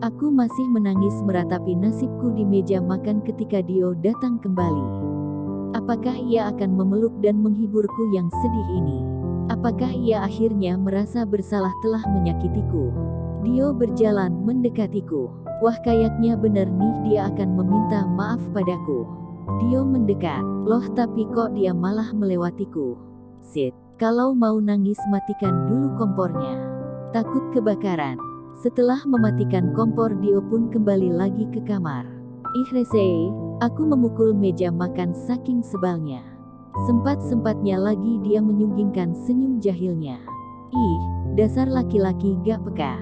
Aku masih menangis meratapi nasibku di meja makan ketika Dio datang kembali. Apakah ia akan memeluk dan menghiburku yang sedih ini? Apakah ia akhirnya merasa bersalah telah menyakitiku? Dio berjalan mendekatiku. Wah, kayaknya benar nih dia akan meminta maaf padaku. Dio mendekat. Loh, tapi kok dia malah melewatiku? Sit, kalau mau nangis matikan dulu kompornya. Takut kebakaran. Setelah mematikan kompor, Dio pun kembali lagi ke kamar. Ih rese, aku memukul meja makan saking sebalnya. Sempat-sempatnya lagi dia menyunggingkan senyum jahilnya. Ih, dasar laki-laki gak peka.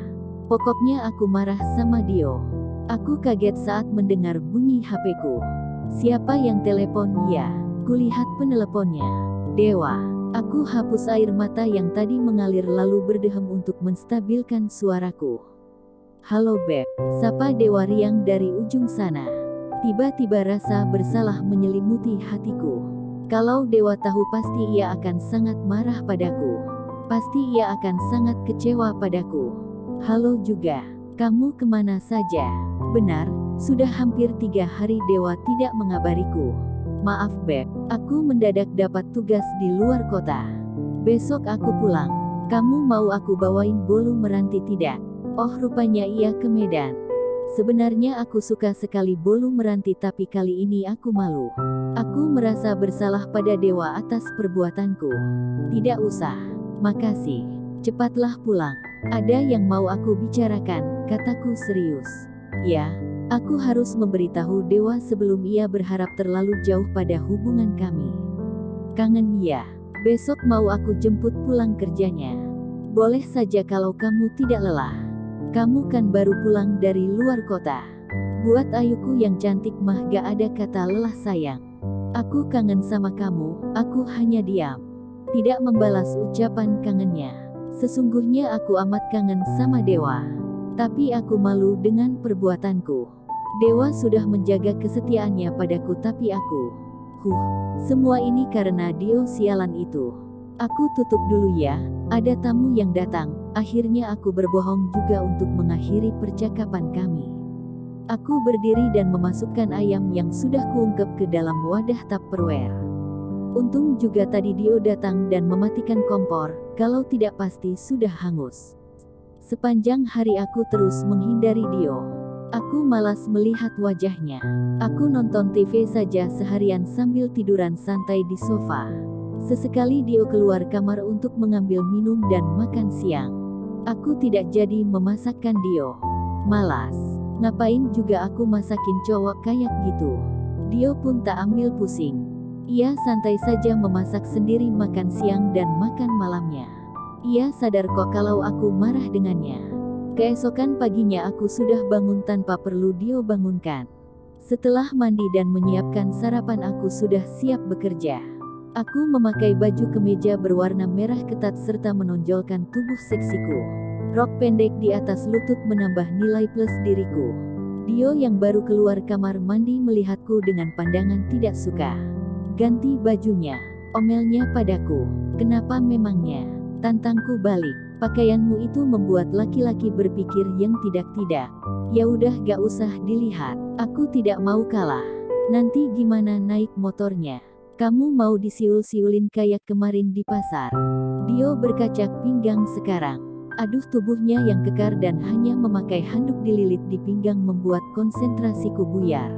Pokoknya aku marah sama Dio. Aku kaget saat mendengar bunyi HP-ku. Siapa yang telepon? Ya, kulihat peneleponnya. Dewa. Aku hapus air mata yang tadi mengalir lalu berdehem untuk menstabilkan suaraku. Halo Beb, sapa Dewa riang dari ujung sana. Tiba-tiba rasa bersalah menyelimuti hatiku. Kalau Dewa tahu pasti ia akan sangat marah padaku. Pasti ia akan sangat kecewa padaku. Halo juga, kamu kemana saja? Benar, sudah hampir 3 hari Dewa tidak mengabariku. Maaf Beb, aku mendadak dapat tugas di luar kota. Besok aku pulang. Kamu mau aku bawain bolu meranti tidak? Oh, rupanya ia ke Medan. Sebenarnya aku suka sekali bolu meranti, tapi kali ini aku malu. Aku merasa bersalah pada Dewa atas perbuatanku. Tidak usah, makasih. Cepatlah pulang. Ada yang mau aku bicarakan, kataku serius. Ya. Aku harus memberitahu Dewa sebelum ia berharap terlalu jauh pada hubungan kami. Kangen ya. Besok mau aku jemput pulang kerjanya. Boleh saja kalau kamu tidak lelah. Kamu kan baru pulang dari luar kota. Buat Ayuku yang cantik mah gak ada kata lelah sayang. Aku kangen sama kamu, aku hanya diam. Tidak membalas ucapan kangennya. Sesungguhnya aku amat kangen sama Dewa. Tapi aku malu dengan perbuatanku. Dewa sudah menjaga kesetiaannya padaku, tapi aku. Semua ini karena Dio sialan itu. Aku tutup dulu ya, ada tamu yang datang. Akhirnya aku berbohong juga untuk mengakhiri percakapan kami. Aku berdiri dan memasukkan ayam yang sudah kuungkep ke dalam wadah Tupperware. Untung juga tadi Dio datang dan mematikan kompor, kalau tidak pasti sudah hangus. Sepanjang hari aku terus menghindari Dio. Aku malas melihat wajahnya. Aku nonton TV saja seharian sambil tiduran santai di sofa. Sesekali Dio keluar kamar untuk mengambil minum dan makan siang. Aku tidak jadi memasakkan Dio. Malas. Ngapain juga aku masakin cowok kayak gitu. Dio pun tak ambil pusing. Ia santai saja memasak sendiri makan siang dan makan malamnya. Ia sadar kok kalau aku marah dengannya. Keesokan paginya aku sudah bangun tanpa perlu Dio bangunkan. Setelah mandi dan menyiapkan sarapan aku sudah siap bekerja. Aku memakai baju kemeja berwarna merah ketat serta menonjolkan tubuh seksiku. Rok pendek di atas lutut menambah nilai plus diriku. Dio yang baru keluar kamar mandi melihatku dengan pandangan tidak suka. Ganti bajunya, omelnya padaku. Kenapa memangnya? Tantangku balik. Pakaianmu itu membuat laki-laki berpikir yang tidak-tidak. Ya udah gak usah dilihat. Aku tidak mau kalah. Nanti gimana naik motornya? Kamu mau disiul-siulin kayak kemarin di pasar? Dio berkacak pinggang sekarang. Aduh, tubuhnya yang kekar dan hanya memakai handuk dililit di pinggang membuat konsentrasiku buyar.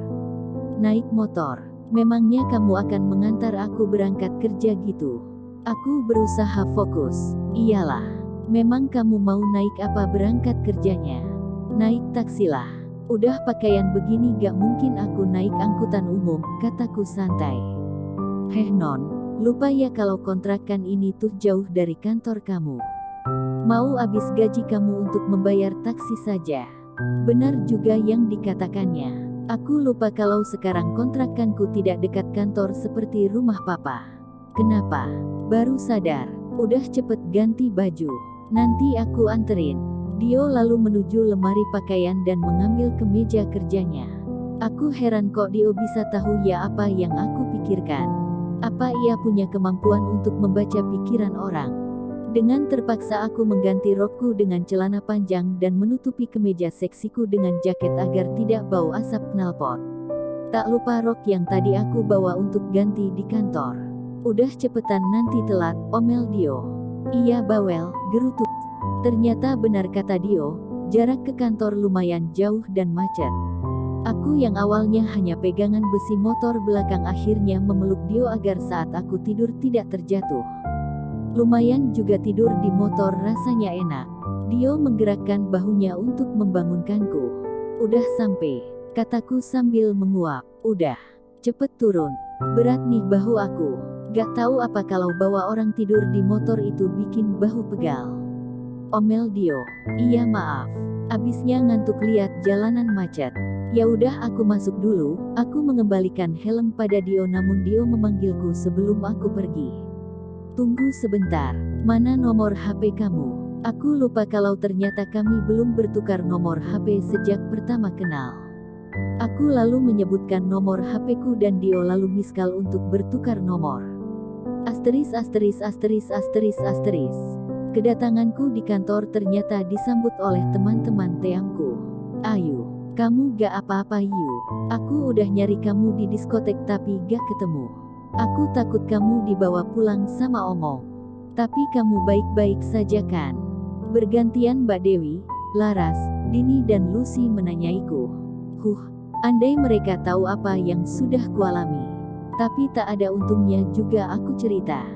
Naik motor? Memangnya kamu akan mengantar aku berangkat kerja gitu? Aku berusaha fokus. Iyalah. Memang kamu mau naik apa berangkat kerjanya? Naik taksi lah. Udah pakaian begini gak mungkin aku naik angkutan umum, kataku santai. Heh non, lupa ya kalau kontrakan ini tuh jauh dari kantor kamu. Mau habis gaji kamu untuk membayar taksi saja. Benar juga yang dikatakannya. Aku lupa kalau sekarang kontrakanku tidak dekat kantor seperti rumah papa. Kenapa? Baru sadar. Udah cepet ganti baju. Nanti aku anterin. Dio lalu menuju lemari pakaian dan mengambil kemeja kerjanya. Aku heran kok Dio bisa tahu ya apa yang aku pikirkan. Apa ia punya kemampuan untuk membaca pikiran orang? Dengan terpaksa aku mengganti rokku dengan celana panjang dan menutupi kemeja seksiku dengan jaket agar tidak bau asap knalpot. Tak lupa rok yang tadi aku bawa untuk ganti di kantor. Udah cepetan nanti telat, omel Dio. Iya bawel, gerutu. Ternyata benar kata Dio, jarak ke kantor lumayan jauh dan macet. Aku yang awalnya hanya pegangan besi motor belakang akhirnya memeluk Dio agar saat aku tidur tidak terjatuh. Lumayan juga tidur di motor rasanya enak. Dio menggerakkan bahunya untuk membangunkanku. Udah sampai, kataku sambil menguap. Udah, cepet turun. Berat nih bahu aku. Gak tahu apa kalau bawa orang tidur di motor itu bikin bahu pegal. Omel Dio. Iya maaf. Abisnya ngantuk lihat jalanan macet. Ya udah aku masuk dulu. Aku mengembalikan helm pada Dio namun Dio memanggilku sebelum aku pergi. Tunggu sebentar, mana nomor HP kamu? Aku lupa kalau ternyata kami belum bertukar nomor HP sejak pertama kenal. Aku lalu menyebutkan nomor HP-ku dan Dio lalu miskal untuk bertukar nomor. Asteris asteris asteris asteris asteris. Kedatanganku di kantor ternyata disambut oleh teman-teman teamku. Ayu, kamu gak apa-apa Yu? Aku udah nyari kamu di diskotek tapi gak ketemu. Aku takut kamu dibawa pulang sama Omong. Tapi kamu baik-baik saja kan? Bergantian Mbak Dewi, Laras, Dini dan Lucy menanyaiku. Andai mereka tahu apa yang sudah kualami. Tapi tak ada untungnya juga aku cerita.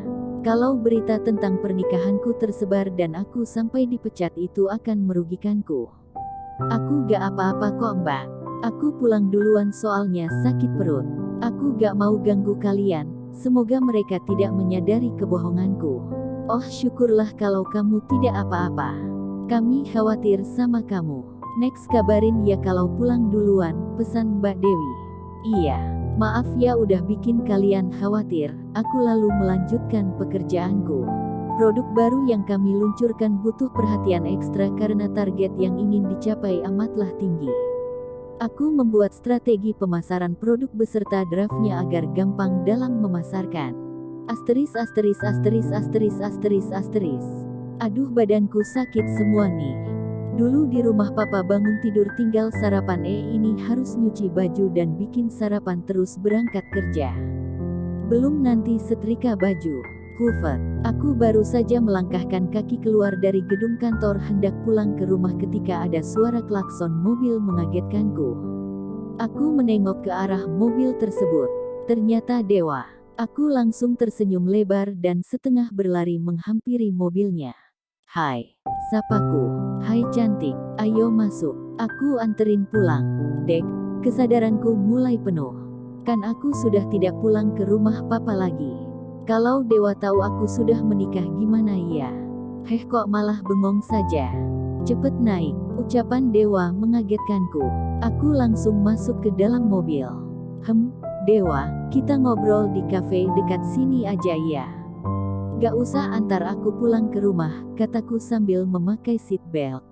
Kalau berita tentang pernikahanku tersebar dan aku sampai dipecat itu akan merugikanku. Aku gak apa-apa kok Mbak. Aku pulang duluan soalnya sakit perut. Aku gak mau ganggu kalian, semoga mereka tidak menyadari kebohonganku. Oh syukurlah kalau kamu tidak apa-apa. Kami khawatir sama kamu. Next kabarin ya kalau pulang duluan, pesan Mbak Dewi. Iya, maaf ya udah bikin kalian khawatir, aku lalu melanjutkan pekerjaanku. Produk baru yang kami luncurkan butuh perhatian ekstra karena target yang ingin dicapai amatlah tinggi. Aku membuat strategi pemasaran produk beserta draftnya agar gampang dalam memasarkan. Asteris asteris asteris asteris asteris asteris. Aduh badanku sakit semua nih. Dulu di rumah papa bangun tidur tinggal sarapan ini harus nyuci baju dan bikin sarapan terus berangkat kerja. Belum nanti setrika baju. Hufat, aku baru saja melangkahkan kaki keluar dari gedung kantor hendak pulang ke rumah ketika ada suara klakson mobil mengagetkanku. Aku menengok ke arah mobil tersebut. Ternyata Dewa. Aku langsung tersenyum lebar dan setengah berlari menghampiri mobilnya. Hai, sapaku. Hai cantik, ayo masuk. Aku anterin pulang. Dek, kesadaranku mulai penuh. Kan aku sudah tidak pulang ke rumah papa lagi. Kalau Dewa tahu aku sudah menikah gimana ya? Heh kok malah bengong saja. Cepet naik, ucapan Dewa mengagetkanku. Aku langsung masuk ke dalam mobil. Dewa, kita ngobrol di kafe dekat sini aja ya. Gak usah antar aku pulang ke rumah, kataku sambil memakai seat belt.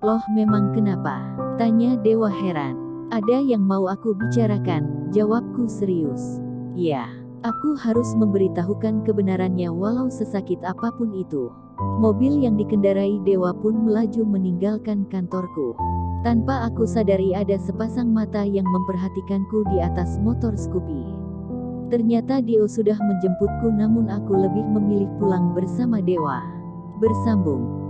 Loh memang kenapa? Tanya Dewa heran. Ada yang mau aku bicarakan, jawabku serius. Ya. Aku harus memberitahukan kebenarannya walau sesakit apapun itu. Mobil yang dikendarai Dewa pun melaju meninggalkan kantorku. Tanpa aku sadari ada sepasang mata yang memperhatikanku di atas motor Scoopy. Ternyata Dio sudah menjemputku namun aku lebih memilih pulang bersama Dewa. Bersambung.